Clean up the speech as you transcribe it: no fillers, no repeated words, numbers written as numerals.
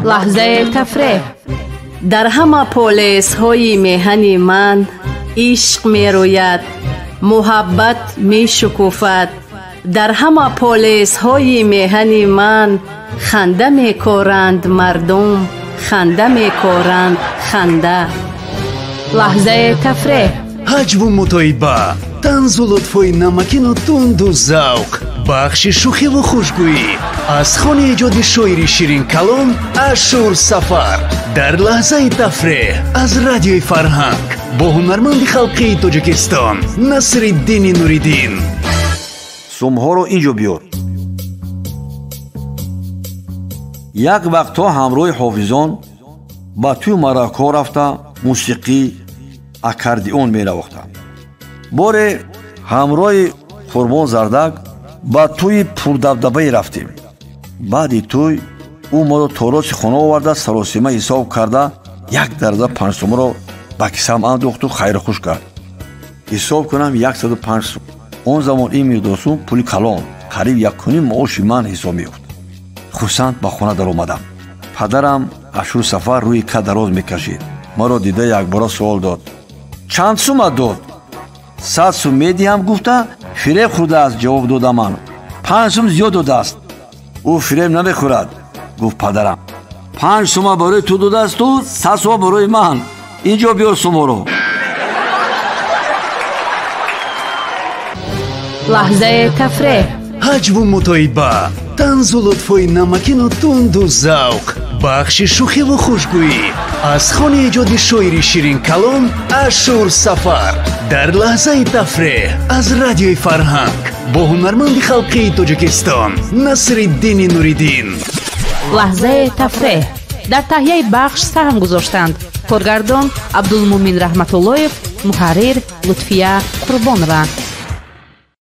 لحظه تفریح. در همه پولیس های میهن من عشق می روید، محبت می شکوفد. در همه پولیس های میهن من خنده می کارند مردم، خنده می کارند خنده. لحظه تفریح. ҳаҷву мутоиба, танзу лутфои намакину тунду завқ, бахши шӯхиву хушгӯӣ аз хони эҷоди шоири ширин калом Ашур Сафар дар лаҳзаи тафреҳ аз радиои Фарҳанг бо ҳунарманди халқии Тоҷикистон Насриддини Нуриддин. сумҳоро ин ҷо биёр. як вақтҳо ҳамроҳи ҳофизон ба тӯи маракҳо рафта мусиқӣ аккордеон менавохтанд. боре ҳамроҳи Қурбон Зардак ба тӯи пурдабдабае рафтем. баъди тӯй ӯ моро то роси хона оварда саросима ҳисоб карда як дарза панҷсумаро ба кисам андохту хайрухуш кард. ҳисоб кунам 105 сум. он замон ин миқдор сум пули калон, қариб 1,5 маоши ман ҳисоб меёфт. хусанд ба хона даромадам. падарам Ашур Сафар рӯи кад дароз мекашид. маро дида якбора суол дод: чанд сума дод? 100 сум медиҳам гуфта фиреб хӯрдааст. ҷавоб додам ман: 5 сум зиёд додааст. ӯ фиреб намехӯрад, гуфт падарам. 5 сума барои ту додаасту 100 сума барои ман. ин ҷо биёр сумҳоро. لحظه تفریح. ҳаҷву мутоиба, танзу лутфои намакину тунду завқ, бахши шӯхиву хушгӯӣ аз хони эҷоди шоири ширин калом Ашур Сафар дар лаҳзаи тафреҳ аз радиои Фарҳанг бо ҳунарманди халқии Тоҷикистон Насриддини Нуриддин. لحظه تفریح. در تهیه بخش سهم گذاشتند کارگردان عبدالمومن رحمتاللهیف، محرر لطفیه قربانова.